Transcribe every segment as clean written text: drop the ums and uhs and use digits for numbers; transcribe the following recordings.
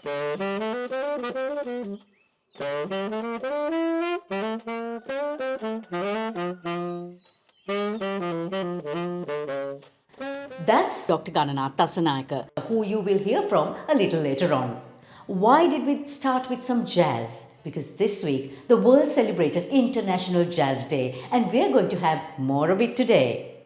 That's Dr. Gananath Tassanayaka, who you will hear from a little later on. Why did we start with some jazz? Because this week the world celebrated International Jazz Day, and we're going to have more of it today.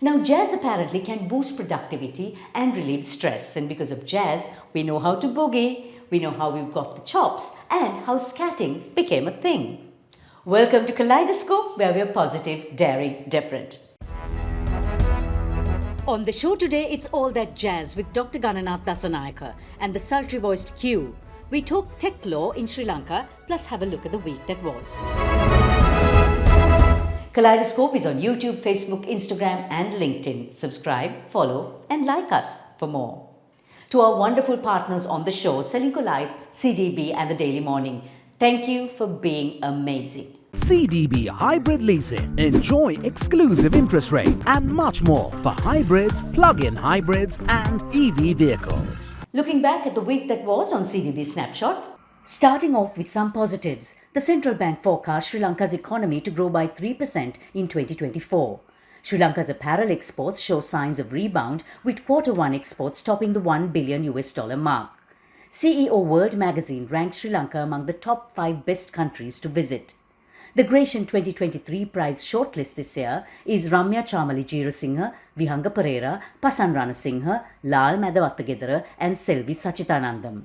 Now, jazz apparently can boost productivity and relieve stress, and because of jazz, we know how to boogie, we know how we've got the chops, and how scatting became a thing. Welcome to Kaleidoscope, where we're positive, daring, different. On the show today, it's all that jazz with Dr. Gananath Tassanayaka and the sultry voiced Q. We talk tech law in Sri Lanka, plus have a look at the week that was. Kaleidoscope is on YouTube, Facebook, Instagram, and LinkedIn. Subscribe, follow, and like us for more. To our wonderful partners on the show, Srilanka Live, CDB, and the Daily Morning, thank you for being amazing. CDB Hybrid Leasing. Enjoy exclusive interest rate and much more for hybrids, plug-in hybrids and EV vehicles. Looking back at the week that was on CDB Snapshot, starting off with some positives, the central bank forecast Sri Lanka's economy to grow by 3% in 2024. Sri Lanka's apparel exports show signs of rebound, with Q1 exports topping the $1 billion mark. CEO World Magazine ranked Sri Lanka among the top 5 best countries to visit. The Gratiaen 2023 prize shortlist this year is Ramya Chamali Jeerasinghe, Vihanga Pereira, Pasan Ranasinghe, Lal Madavattagedara and Selvi Sachitanandam.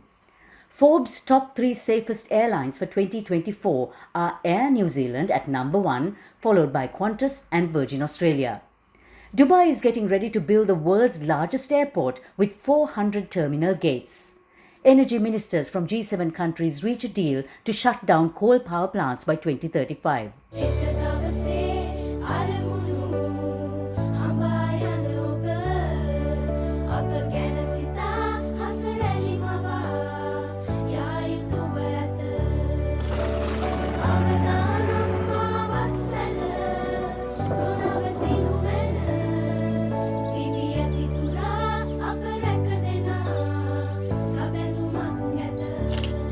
Forbes' top 3 safest airlines for 2024 are Air New Zealand at number 1, followed by Qantas and Virgin Australia. Dubai is getting ready to build the world's largest airport with 400 terminal gates. Energy ministers from G7 countries reach a deal to shut down coal power plants by 2035.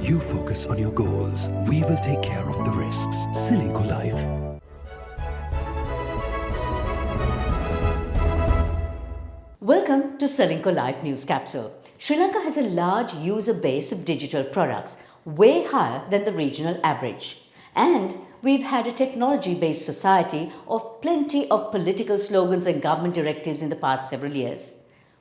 You focus on your goals. We will take care of the risks. Srilanka Life. Welcome to Srilanka Life News Capsule. Sri Lanka has a large user base of digital products, way higher than the regional average. And we've had a technology-based society of plenty of political slogans and government directives in the past several years.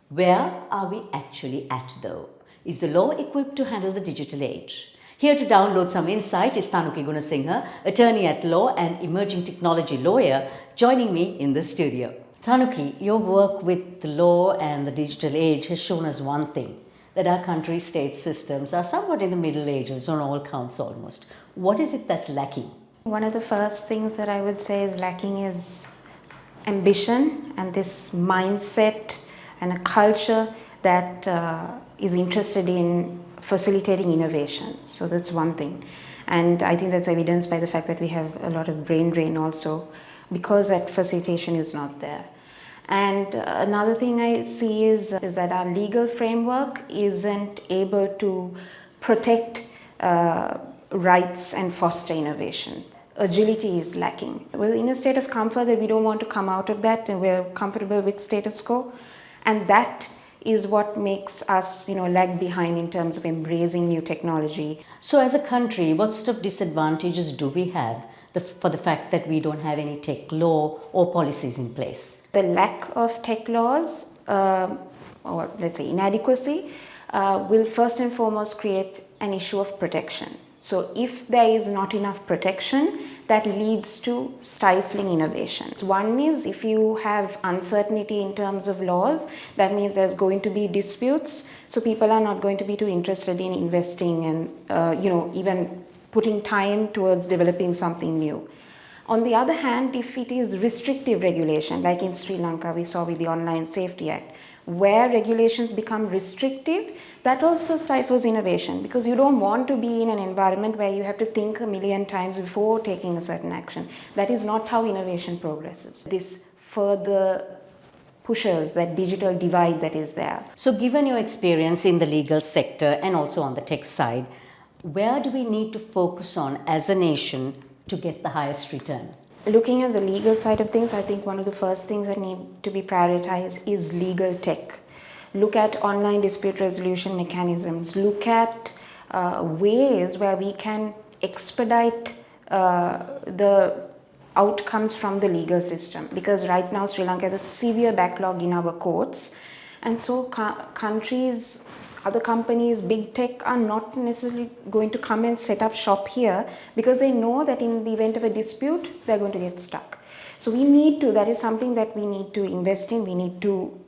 Where are we actually at though? Is the law equipped to handle the digital age? Here to download some insight is Thanuki Gunasinghe, attorney at law and emerging technology lawyer, joining me in the studio. Thanuki, your work with the law and the digital age has shown us one thing, that our country's state systems are somewhat in the Middle Ages on all counts almost. What is it that's lacking? One of the first things that I would say is lacking is ambition and this mindset and a culture that is interested in facilitating innovation. So that's one thing. And I think that's evidenced by the fact that we have a lot of brain drain also, because that facilitation is not there. And another thing I see is that our legal framework isn't able to protect rights and foster innovation. Agility is lacking. We're in a state of comfort that we don't want to come out of that, and we're comfortable with status quo. And that is what makes us, lag behind in terms of embracing new technology. So as a country, what sort of disadvantages do we have for the fact that we don't have any tech law or policies in place? The lack of tech laws, or let's say inadequacy, will first and foremost create an issue of protection. So if there is not enough protection, that leads to stifling innovation. One is, if you have uncertainty in terms of laws, that means there's going to be disputes, so people are not going to be too interested in investing and even putting time towards developing something new. On the other hand, if it is restrictive regulation, like in Sri Lanka we saw with the Online Safety Act, where regulations become restrictive, that also stifles innovation, because you don't want to be in an environment where you have to think a million times before taking a certain action. That is not how innovation progresses. This further pushes that digital divide that is there. So, given your experience in the legal sector and also on the tech side, where do we need to focus on as a nation to get the highest return? Looking at the legal side of things, I think one of the first things that need to be prioritized is legal tech. Look at online dispute resolution mechanisms. Look at ways where we can expedite the outcomes from the legal system, because right now Sri Lanka has a severe backlog in our courts, and so countries, other companies, big tech are not necessarily going to come and set up shop here because they know that in the event of a dispute they're going to get stuck. So we need to, that is something that we need to invest in. We need to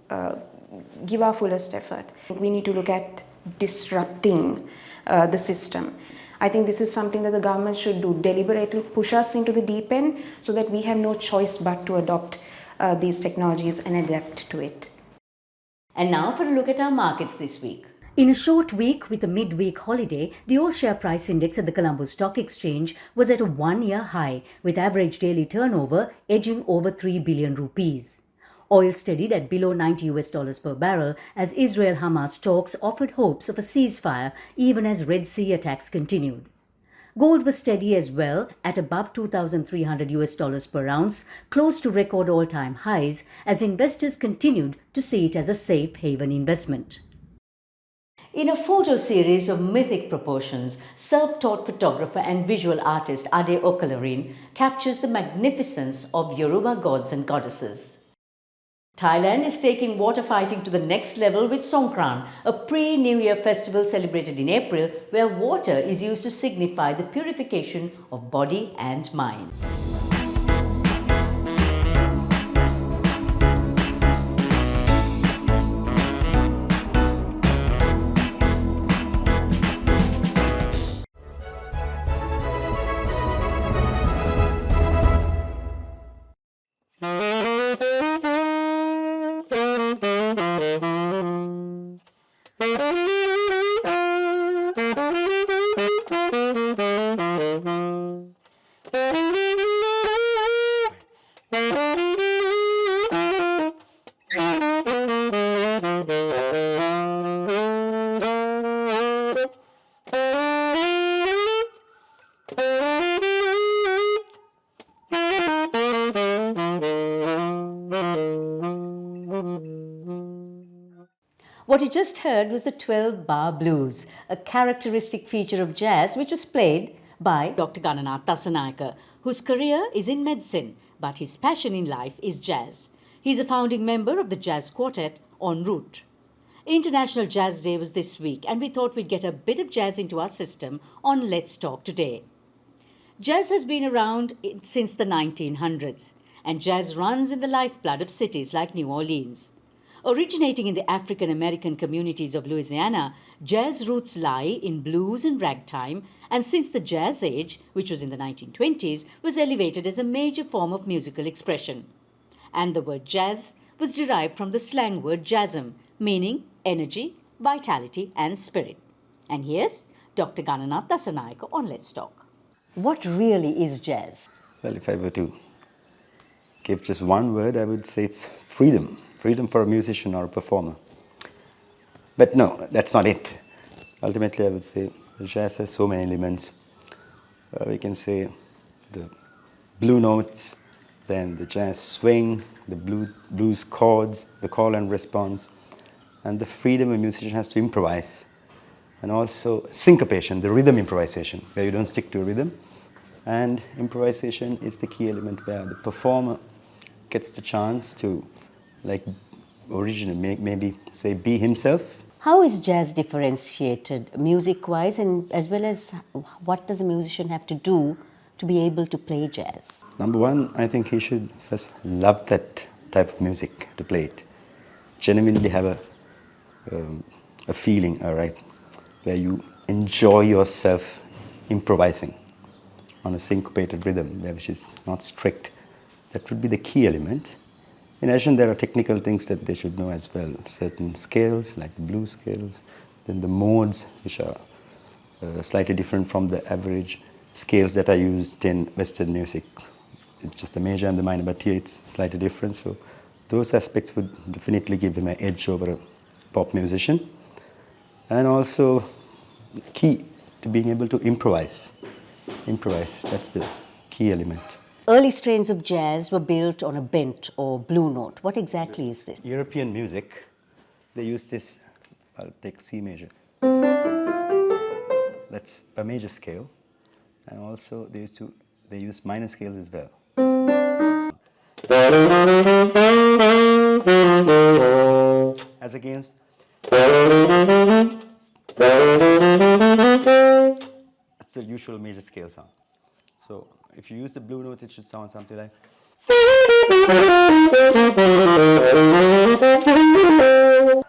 give our fullest effort. We need to look at disrupting the system. I think this is something that the government should do, deliberately push us into the deep end so that we have no choice but to adopt these technologies and adapt to it. And now for a look at our markets this week. In a short week with a midweek holiday, the all-share price index at the Colombo Stock Exchange was at a one-year high, with average daily turnover edging over 3 billion rupees. Oil steadied at below $90 per barrel as Israel-Hamas talks offered hopes of a ceasefire even as Red Sea attacks continued. Gold was steady as well at above $2,300 per ounce, close to record all-time highs as investors continued to see it as a safe haven investment. In a photo series of mythic proportions, self-taught photographer and visual artist Ade Okalarin captures the magnificence of Yoruba gods and goddesses. Thailand is taking water fighting to the next level with Songkran, a pre-New Year festival celebrated in April where water is used to signify the purification of body and mind. What you just heard was the 12-bar blues, a characteristic feature of jazz which was played by Dr. Gananath Dasanayake, whose career is in medicine, but his passion in life is jazz. He's a founding member of the jazz quartet En Route. International Jazz Day was this week, and we thought we'd get a bit of jazz into our system on Let's Talk today. Jazz has been around since the 1900s, and jazz runs in the lifeblood of cities like New Orleans. Originating in the African American communities of Louisiana, jazz roots lie in blues and ragtime, and since the Jazz Age, which was in the 1920s, was elevated as a major form of musical expression. And the word jazz was derived from the slang word jazzum, meaning energy, vitality and spirit. And here's Dr. Gananath Dasanayake on Let's Talk. What really is jazz? Well, if I were to give just one word, I would say it's freedom. Freedom for a musician or a performer. But no, that's not it. Ultimately, I would say jazz has so many elements. We can say the blue notes, then the jazz swing, the blues chords, the call and response, and the freedom a musician has to improvise. And also syncopation, the rhythm improvisation, where you don't stick to a rhythm. And improvisation is the key element where the performer gets the chance to originally maybe say be himself. How is jazz differentiated music-wise, and as well as what does a musician have to do to be able to play jazz? Number one, I think he should first love that type of music to play it. Genuinely have a feeling, all right, where you enjoy yourself improvising on a syncopated rhythm, which is not strict. That would be the key element. In addition, there are technical things that they should know as well. Certain scales, like the blues scales, then the modes, which are slightly different from the average scales that are used in Western music. It's just the major and the minor, but here it's slightly different. So those aspects would definitely give him an edge over a pop musician. And also key to being able to improvise. Improvise, that's the key element. Early strains of jazz were built on a bent or blue note. What exactly is this? European music, they use this, I'll take C major. That's a major scale. And also they use minor scales as well. As against that's the usual major scale sound. So if you use the blue note, it should sound something like.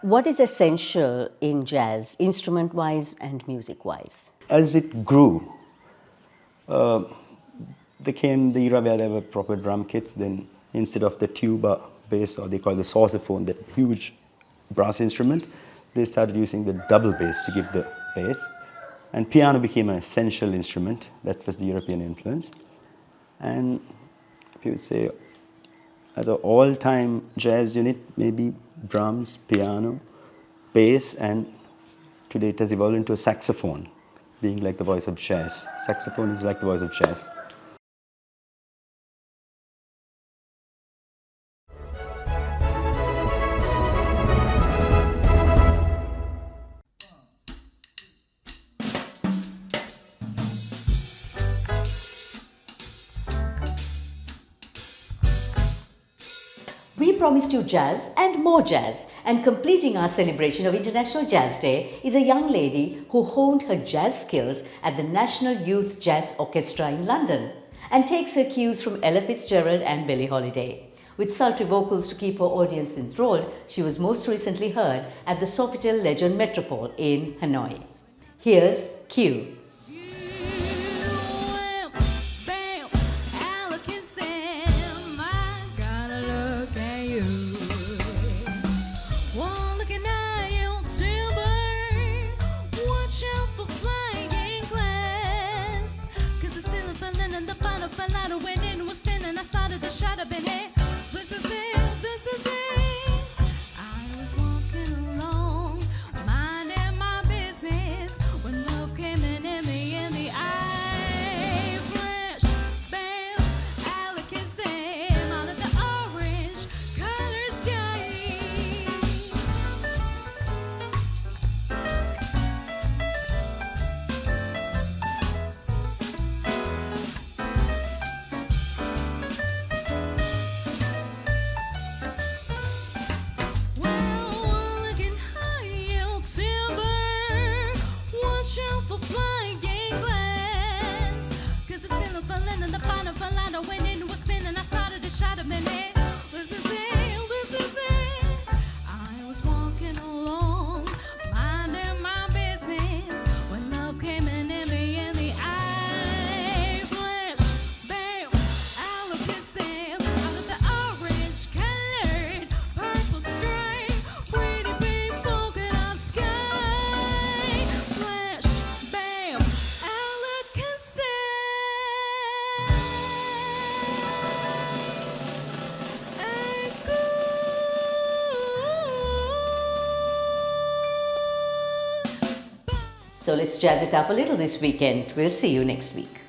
What is essential in jazz, instrument-wise and music-wise? As it grew, there came the era where there were proper drum kits. Then instead of the tuba bass, or they call the sausaphone, that huge brass instrument, they started using the double bass to give the bass. And piano became an essential instrument. That was the European influence. And if you would say, as an all-time jazz unit, maybe drums, piano, bass, and today it has evolved into a saxophone, being like the voice of jazz. Saxophone is like the voice of jazz. We promised you jazz and more jazz, and completing our celebration of International Jazz Day is a young lady who honed her jazz skills at the National Youth Jazz Orchestra in London and takes her cues from Ella Fitzgerald and Billie Holiday. With sultry vocals to keep her audience enthralled, she was most recently heard at the Sofitel Legend Metropole in Hanoi. Here's Q. So let's jazz it up a little this weekend. We'll see you next week.